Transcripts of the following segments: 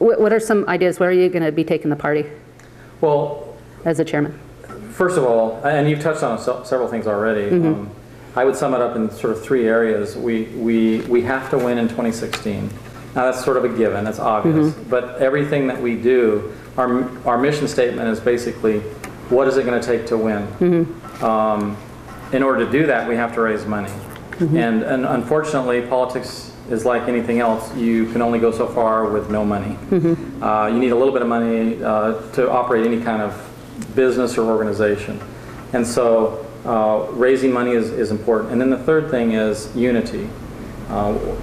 What are some ideas? Where are you going to be taking the party? Well, as a chairman. First of all, and you've touched on several things already. I would sum it up in sort of 3 areas. We have to win in 2016. Now that's sort of a given, that's obvious. But everything that we do, our mission statement is basically, what is it going to take to win? In order to do that, we have to raise money. And unfortunately, politics is like anything else. You can only go so far with no money. You need a little bit of money to operate any kind of business or organization. And so raising money is important. And then the third thing is unity.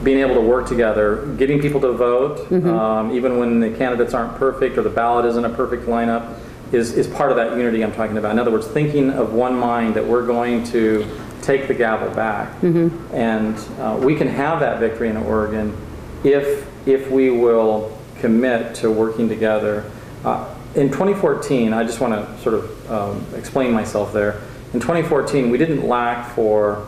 Being able to work together, getting people to vote, even when the candidates aren't perfect or the ballot isn't a perfect lineup, is part of that unity I'm talking about. In other words, thinking of one mind that we're going to take the gavel back. And we can have that victory in Oregon if we will commit to working together. In 2014, I just want to sort of explain myself there. In 2014, we didn't lack for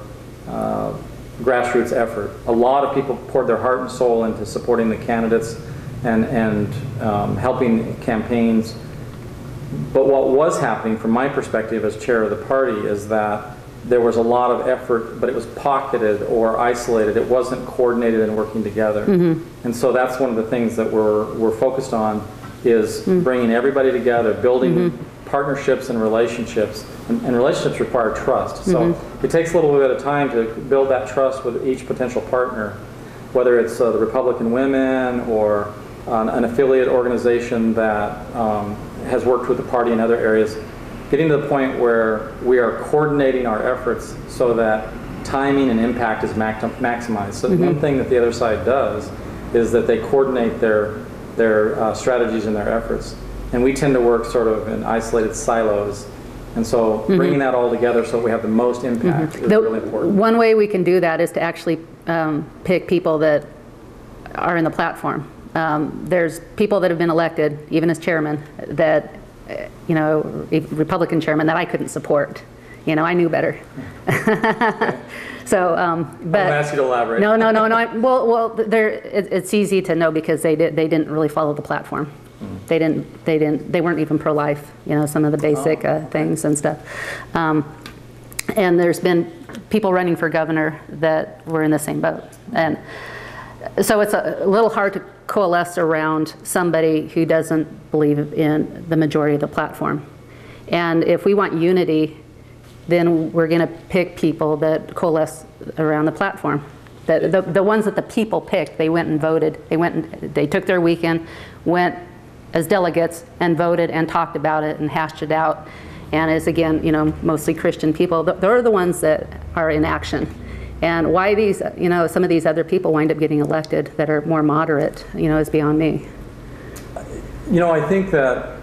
grassroots effort. A lot of people poured their heart and soul into supporting the candidates and helping campaigns. But what was happening from my perspective as chair of the party is that there was a lot of effort, but it was pocketed or isolated. It wasn't coordinated and working together. And so that's one of the things that we're focused on, is bringing everybody together, building partnerships and relationships. And relationships require trust. So it takes a little bit of time to build that trust with each potential partner, whether it's the Republican Women or an affiliate organization that has worked with the party in other areas, getting to the point where we are coordinating our efforts so that timing and impact is maximized. So one thing that the other side does is that they coordinate their strategies and their efforts. And we tend to work sort of in isolated silos. And so bringing that all together so that we have the most impact is really important. One way we can do that is to actually pick people that are in the platform. There's people that have been elected, even as chairman, that, you know, Republican chairman, that I couldn't support. You know, I knew better. So, but I'll ask you to elaborate. No. Well, it's easy to know because they didn't really follow the platform. They weren't even pro-life. You know, some of the basic things and stuff. And there's been people running for governor that were in the same boat, and so it's a little hard to coalesce around somebody who doesn't believe in the majority of the platform. And if we want unity, then we're going to pick people that coalesce around the platform. The ones that the people picked, they went and voted. They took their weekend, went as delegates and voted and talked about it and hashed it out. And as, again, you know, mostly Christian people, they're the ones that are in action. And why these, you know, some of these other people wind up getting elected that are more moderate, you know, is beyond me. You know, I think that,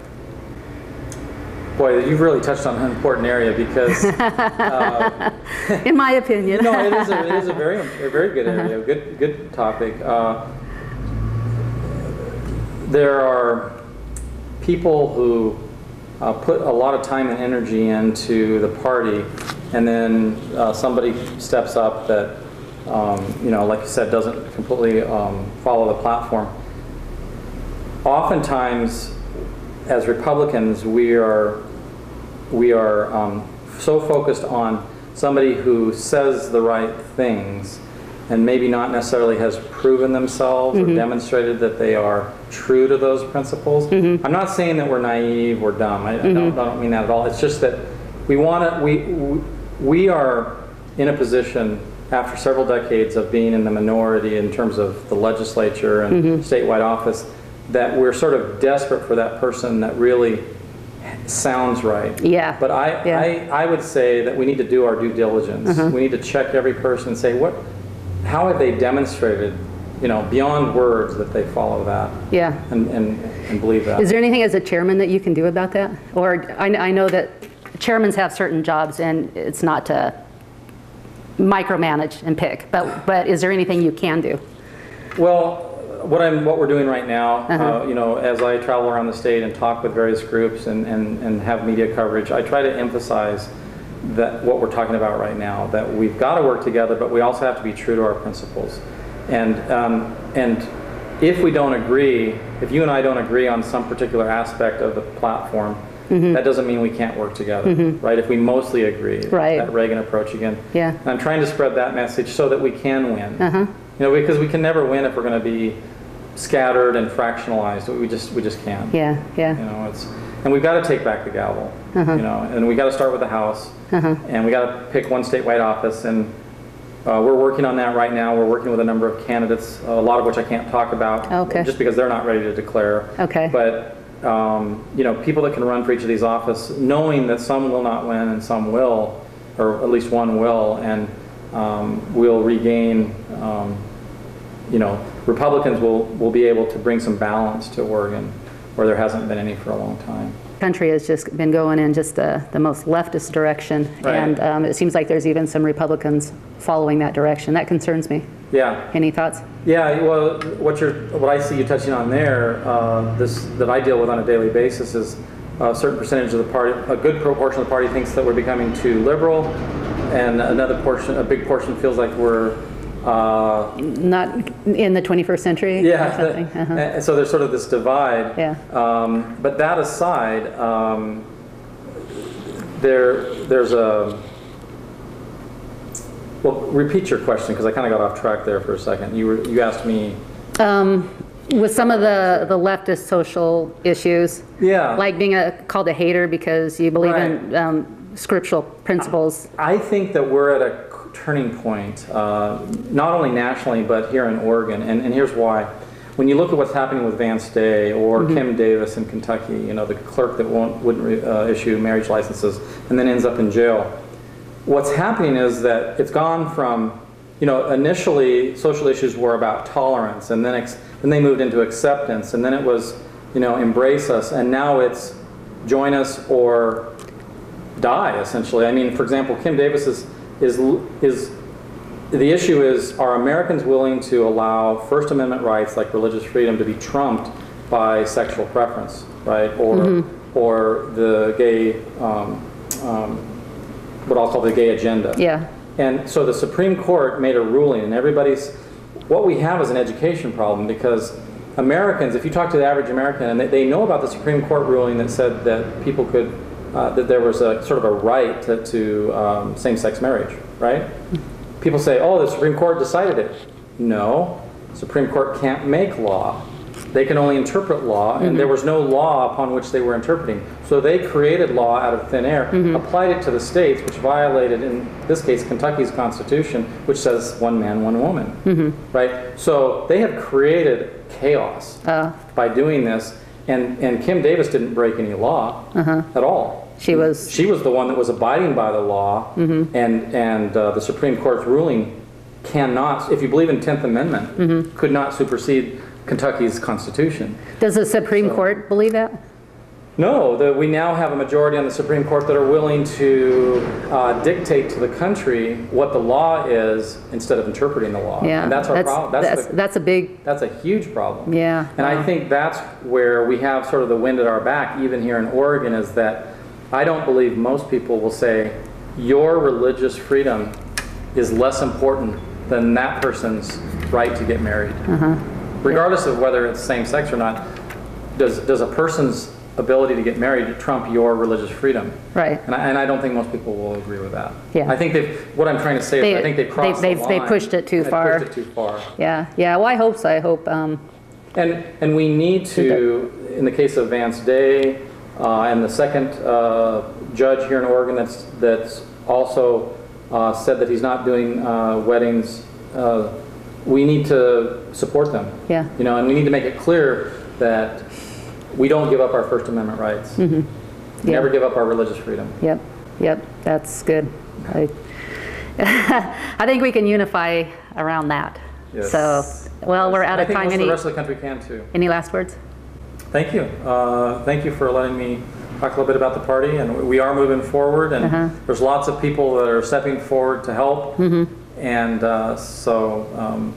boy, you've really touched on an important area because, in my opinion, no, it is a very good area, good topic. There are people who put a lot of time and energy into the party, and then somebody steps up that, you know, like you said, doesn't completely follow the platform. Oftentimes, as Republicans, we are so focused on somebody who says the right things and maybe not necessarily has proven themselves or demonstrated that they are true to those principles. I'm not saying that we're naive or dumb. I don't mean that at all. It's just that we are in a position after several decades of being in the minority in terms of the legislature and statewide office, that we're sort of desperate for that person that really sounds right. Yeah. But I would say that we need to do our due diligence. We need to check every person and say, how have they demonstrated, you know, beyond words, that they follow that? Yeah. And believe that. Is there anything as a chairman that you can do about that? Or I know that chairmen have certain jobs and it's not to micromanage and pick, but is there anything you can do? Well, what we're doing right now, you know, as I travel around the state and talk with various groups and have media coverage, I try to emphasize that what we're talking about right now, that we've got to work together, but we also have to be true to our principles. And if we don't agree, if you and I don't agree on some particular aspect of the platform, that doesn't mean we can't work together, right? If we mostly agree, that Reagan approach again. Yeah. And I'm trying to spread that message so that we can win. You know, because we can never win if we're going to be scattered and fractionalized. We just can't. Yeah, yeah. You know, and we've got to take back the gavel. You know, and we got to start with the House, and we got to pick one statewide office, and we're working on that right now. We're working with a number of candidates, a lot of which I can't talk about, just because they're not ready to declare. But you know, people that can run for each of these offices, knowing that some will not win and some will, or at least one will, and we'll regain. You know, Republicans will be able to bring some balance to Oregon, where there hasn't been any for a long time. Country has just been going in just the most leftist direction, and it seems like there's even some Republicans following that direction. That concerns me. Yeah. Any thoughts? Yeah. Well, what I see you touching on there, that I deal with on a daily basis is a certain percentage of the party, a good proportion of the party thinks that we're becoming too liberal, and another portion, a big portion, feels like we're not in the 21st century. Yeah. Or something. And so there's sort of this divide. Yeah. But that aside, there's a. Well, repeat your question, because I kind of got off track there for a second. You asked me. With some of the leftist social issues, like being called a hater because you believe in scriptural principles. I think that we're at a turning point, not only nationally, but here in Oregon, and here's why. When you look at what's happening with Vance Day or Kim Davis in Kentucky, you know, the clerk that wouldn't issue marriage licenses and then ends up in jail, what's happening is that it's gone from, you know, initially social issues were about tolerance, and then they moved into acceptance, and then it was, you know, embrace us, and now it's join us or die, essentially. I mean, for example, Kim Davis is the issue is, are Americans willing to allow First Amendment rights like religious freedom to be trumped by sexual preference, right? Or the gay, what I'll call the gay agenda. Yeah. And so the Supreme Court made a ruling, and what we have is an education problem, because Americans, if you talk to the average American, and they know about the Supreme Court ruling that said that people could that there was a sort of a right to same-sex marriage, right? People say, oh, the Supreme Court decided it. No, the Supreme Court can't make law. They can only interpret law, and there was no law upon which they were interpreting. So they created law out of thin air, applied it to the states, which violated, in this case, Kentucky's Constitution, which says one man, one woman, right? So they have created chaos by doing this, and Kim Davis didn't break any law at all. She was the one that was abiding by the law, and the Supreme Court's ruling cannot, if you believe in 10th Amendment, could not supersede Kentucky's Constitution. Does the Supreme Court believe that? No, we now have a majority on the Supreme Court that are willing to dictate to the country what the law is instead of interpreting the law. Yeah, and that's our problem. That's a huge problem. Yeah. And I think that's where we have sort of the wind at our back, even here in Oregon, is that I don't believe most people will say your religious freedom is less important than that person's right to get married. Regardless of whether it's same-sex or not, does a person's ability to get married trump your religious freedom? Right. And I don't think most people will agree with that. Yeah. I think what I'm trying to say is I think they've crossed the line. They pushed it too far. They pushed it too far. Yeah. Yeah. Well, I hope so. I hope. And we need to, in the case of Vance Day, and the second judge here in Oregon that's also said that he's not doing weddings, we need to support them. Yeah. You know, and we need to make it clear that we don't give up our First Amendment rights. Never give up our religious freedom. Yep. Yep. That's good. I think we can unify around that. Yes. So, well, we're out of time. I think the rest of the country can too. Any last words? Thank you. Thank you for letting me talk a little bit about the party, and we are moving forward, and there's lots of people that are stepping forward to help, and so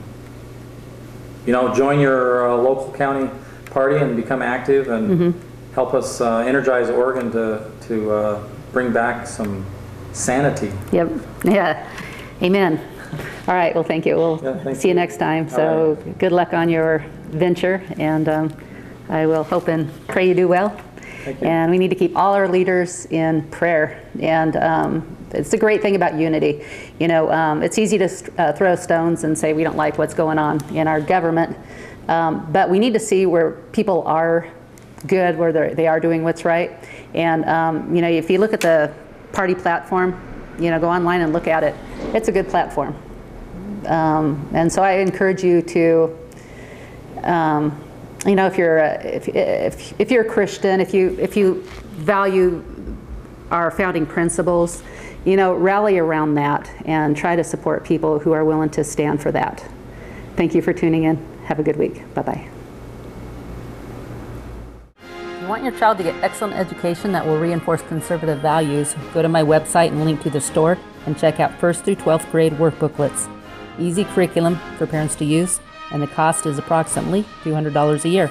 you know, join your local county party and become active and help us energize Oregon to bring back some sanity. Yep. Yeah. Amen. All right. Well, thank you. We'll see you next time. So good luck on your venture, and I will hope and pray you do well. Thank you. And we need to keep all our leaders in prayer. And it's a great thing about unity. You know, it's easy to throw stones and say we don't like what's going on in our government, but we need to see where people are good, where they are doing what's right. And you know, if you look at the party platform, you know, go online and look at it. It's a good platform. And so I encourage you to, you know, if you're a Christian, if you value our founding principles, you know, rally around that and try to support people who are willing to stand for that. Thank you for tuning in. Have a good week. Bye-bye. If you want your child to get excellent education that will reinforce conservative values, go to my website and link to the store and check out 1st through 12th grade workbooklets. Easy curriculum for parents to use, and the cost is approximately $200 a year.